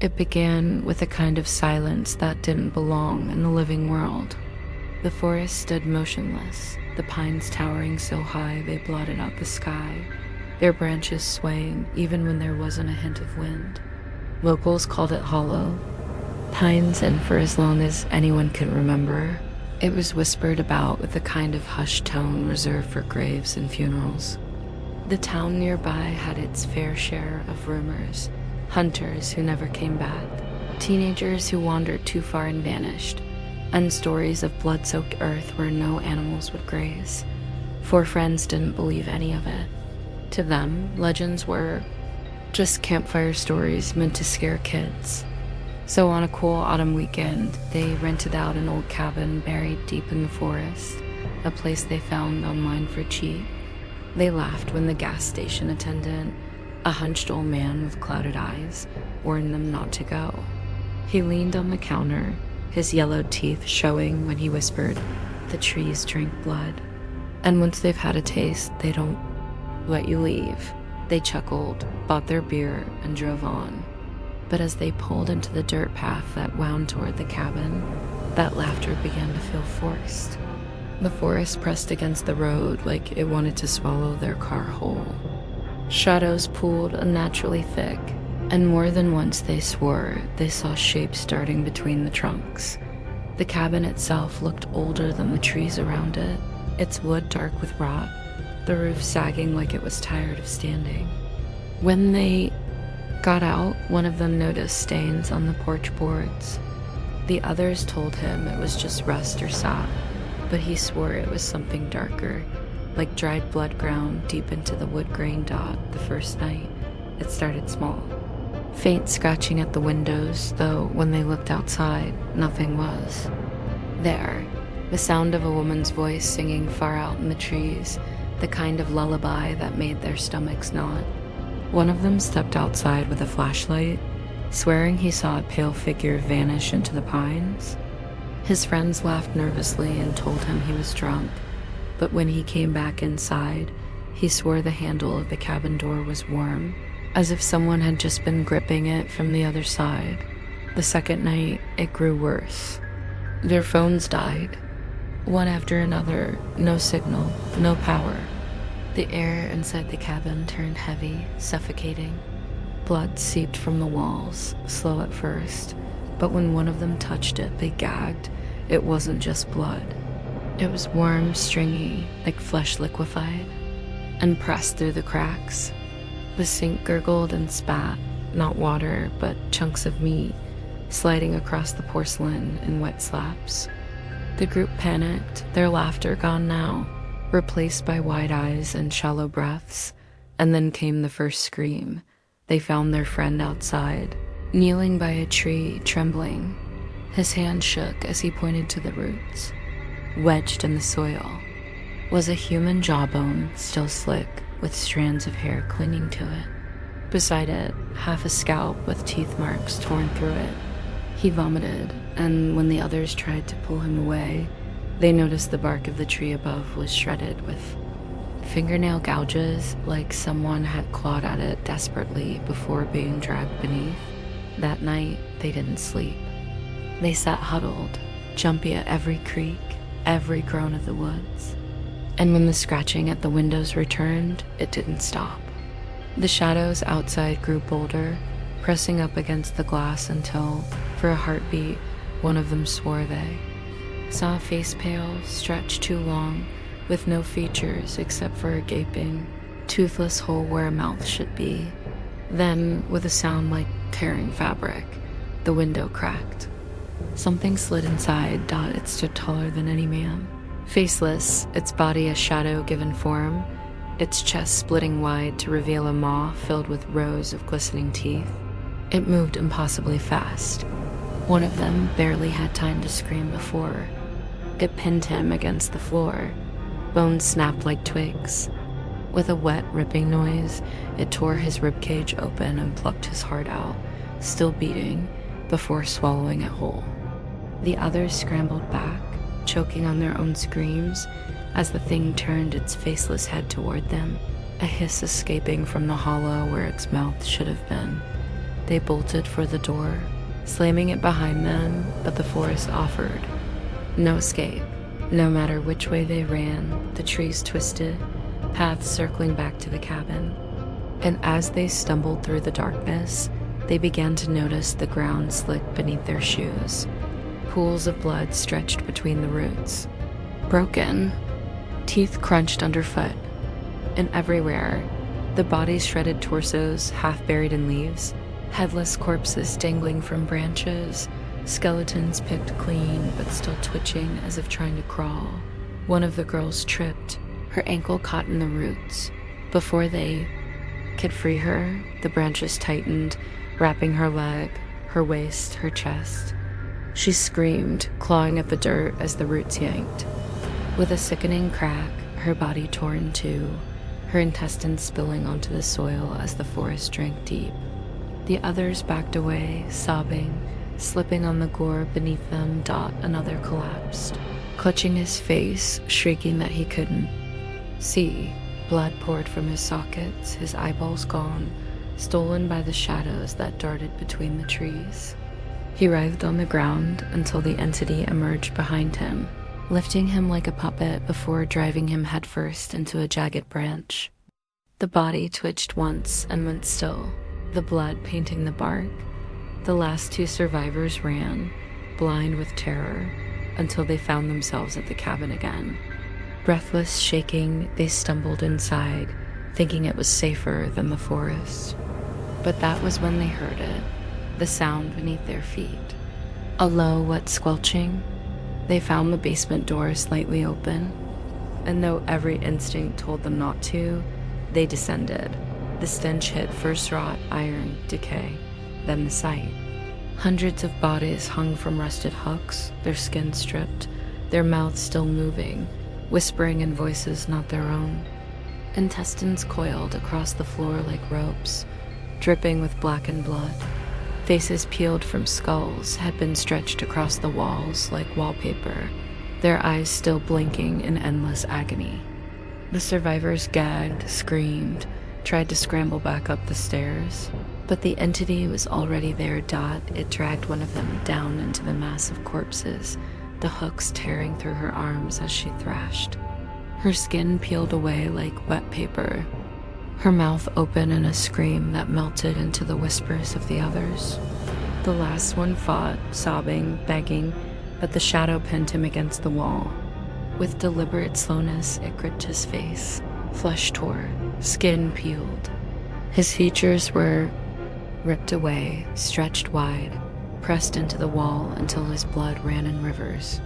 It began with a kind of silence that didn't belong in the living world. The forest stood motionless, the pines towering so high they blotted out the sky, their branches swaying even when there wasn't a hint of wind. Locals called it hollow. Pines, and for as long as anyone could remember, it was whispered about with a kind of hushed tone reserved for graves and funerals. The town nearby had its fair share of rumors, hunters who never came back, teenagers who wandered too far and vanished, and stories of blood-soaked earth where no animals would graze. Four friends didn't believe any of it. To them, legends were just campfire stories meant to scare kids. So on a cool autumn weekend, they rented out an old cabin buried deep in the forest, a place they found online for cheap. They laughed when the gas station attendant, a hunched old man with clouded eyes, warned them not to go. He leaned on the counter, his yellowed teeth showing when he whispered, "The trees drink blood. And once they've had a taste, they don't let you leave." They chuckled, bought their beer, and drove on. But as they pulled into the dirt path that wound toward the cabin, that laughter began to feel forced. The forest pressed against the road like it wanted to swallow their car whole. Shadows pooled unnaturally thick, and more than once they swore they saw shapes darting between the trunks. The cabin itself looked older than the trees around it, its wood dark with rot, the roof sagging like it was tired of standing. When they got out, one of them noticed stains on the porch boards. The others told him it was just rust or sap, but he swore it was something darker, like dried blood ground deep into the wood grain dot the first night. It started small. Faint scratching at the windows, though when they looked outside, nothing was. There, the sound of a woman's voice singing far out in the trees, the kind of lullaby that made their stomachs knot. One of them stepped outside with a flashlight, swearing he saw a pale figure vanish into the pines. His friends laughed nervously and told him he was drunk, but when he came back inside, he swore the handle of the cabin door was warm, as if someone had just been gripping it from the other side. The second night, it grew worse. Their phones died, one after another, no signal, no power. The air inside the cabin turned heavy, suffocating. Blood seeped from the walls, slow at first, but when one of them touched it, they gagged. It wasn't just blood. It was warm, stringy, like flesh liquefied, and pressed through the cracks. The sink gurgled and spat, not water, but chunks of meat, sliding across the porcelain in wet slaps. The group panicked, their laughter gone now, replaced by wide eyes and shallow breaths, and then came the first scream. They found their friend outside, kneeling by a tree, trembling. His hand shook as he pointed to the roots. Wedged in the soil was a human jawbone, still slick, with strands of hair clinging to it. Beside it, half a scalp with teeth marks torn through it. He vomited, and when the others tried to pull him away, they noticed the bark of the tree above was shredded with fingernail gouges, like someone had clawed at it desperately before being dragged beneath. That night, they didn't sleep. They sat huddled, jumpy at every creak, every groan of the woods. And when the scratching at the windows returned, it didn't stop. The shadows outside grew bolder, pressing up against the glass until, for a heartbeat, one of them swore they saw a face pale, stretched too long, with no features except for a gaping, toothless hole where a mouth should be. Then, with a sound like tearing fabric, the window cracked. Something slid inside. It stood taller than any man. Faceless, its body a shadow given form, its chest splitting wide to reveal a maw filled with rows of glistening teeth. It moved impossibly fast. One of them barely had time to scream before. It pinned him against the floor. Bones snapped like twigs. With a wet, ripping noise, it tore his ribcage open and plucked his heart out, still beating, before swallowing it whole. The others scrambled back, choking on their own screams, as the thing turned its faceless head toward them, a hiss escaping from the hollow where its mouth should have been. They bolted for the door, slamming it behind them, but the forest offered no escape. No matter which way they ran, the trees twisted, paths circling back to the cabin. And as they stumbled through the darkness, they began to notice the ground slick beneath their shoes. Pools of blood stretched between the roots. Broken, teeth crunched underfoot, and everywhere, the bodies' shredded torsos half buried in leaves, headless corpses dangling from branches, skeletons picked clean but still twitching as if trying to crawl. One of the girls tripped, her ankle caught in the roots. Before they could free her, the branches tightened, wrapping her leg, her waist, her chest. She screamed, clawing at the dirt as the roots yanked. With a sickening crack, her body tore in two, her intestines spilling onto the soil as the forest drank deep. The others backed away, sobbing, slipping on the gore beneath them. Another collapsed, clutching his face, shrieking that he couldn't see. Blood poured from his sockets, his eyeballs gone, stolen by the shadows that darted between the trees. He writhed on the ground until the entity emerged behind him, lifting him like a puppet before driving him headfirst into a jagged branch. The body twitched once and went still, the blood painting the bark. The last two survivors ran, blind with terror, until they found themselves at the cabin again. Breathless, shaking, they stumbled inside, thinking it was safer than the forest. But that was when they heard it, the sound beneath their feet. A low, wet squelching. They found the basement door slightly open, and though every instinct told them not to, they descended. The stench hit first rot, iron, decay, then the sight. Hundreds of bodies hung from rusted hooks, their skin stripped, their mouths still moving, whispering in voices not their own. Intestines coiled across the floor like ropes, dripping with blackened blood. Faces peeled from skulls had been stretched across the walls like wallpaper, their eyes still blinking in endless agony. The survivors gagged, screamed, tried to scramble back up the stairs, but the entity was already there. It dragged one of them down into the mass of corpses, the hooks tearing through her arms as she thrashed. Her skin peeled away like wet paper, her mouth open in a scream that melted into the whispers of the others. The last one fought, sobbing, begging, but the shadow pinned him against the wall. With deliberate slowness, it gripped his face. Flesh tore, skin peeled. His features were ripped away, stretched wide, pressed into the wall until his blood ran in rivers.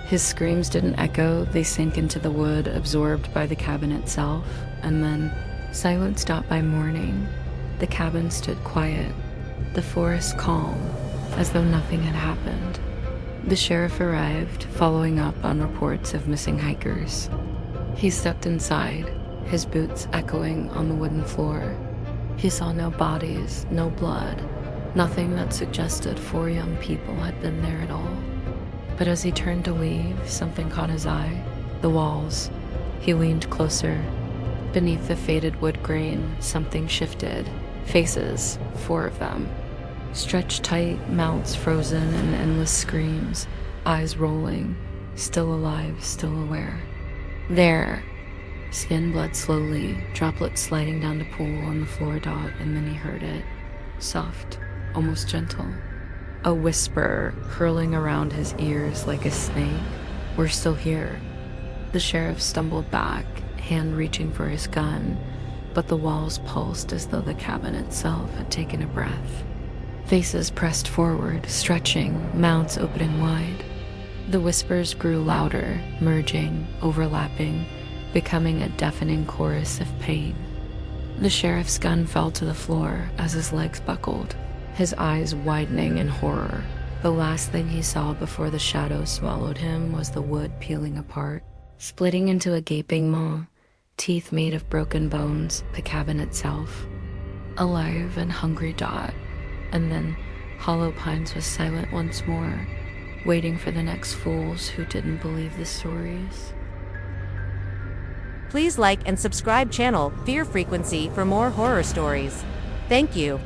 His screams didn't echo, they sank into the wood, absorbed by the cabin itself, and then, silence stopped by morning. The cabin stood quiet, the forest calm, as though nothing had happened. The sheriff arrived, following up on reports of missing hikers. He stepped inside, his boots echoing on the wooden floor. He saw no bodies, no blood, nothing that suggested 4 young people had been there at all. But as he turned to leave, something caught his eye. The walls. He leaned closer. Beneath the faded wood grain, something shifted. Faces, 4 of them. Stretched tight, mouths frozen in endless screams, eyes rolling, still alive, still aware. There. Skin bled slowly, droplets sliding down to pool on the floor. And then he heard it. Soft, almost gentle. A whisper curling around his ears like a snake. We're still here. The sheriff stumbled back, hand reaching for his gun, but the walls pulsed as though the cabin itself had taken a breath. Faces pressed forward, stretching, mouths opening wide. The whispers grew louder, merging, overlapping, becoming a deafening chorus of pain. The sheriff's gun fell to the floor as his legs buckled, his eyes widening in horror. The last thing he saw before the shadow swallowed him was the wood peeling apart, splitting into a gaping maw, teeth made of broken bones, the cabin itself. Alive and hungry. And then Hollow Pines was silent once more, waiting for the next fools who didn't believe the stories. Please like and subscribe channel Fear Frequency for more horror stories. Thank you.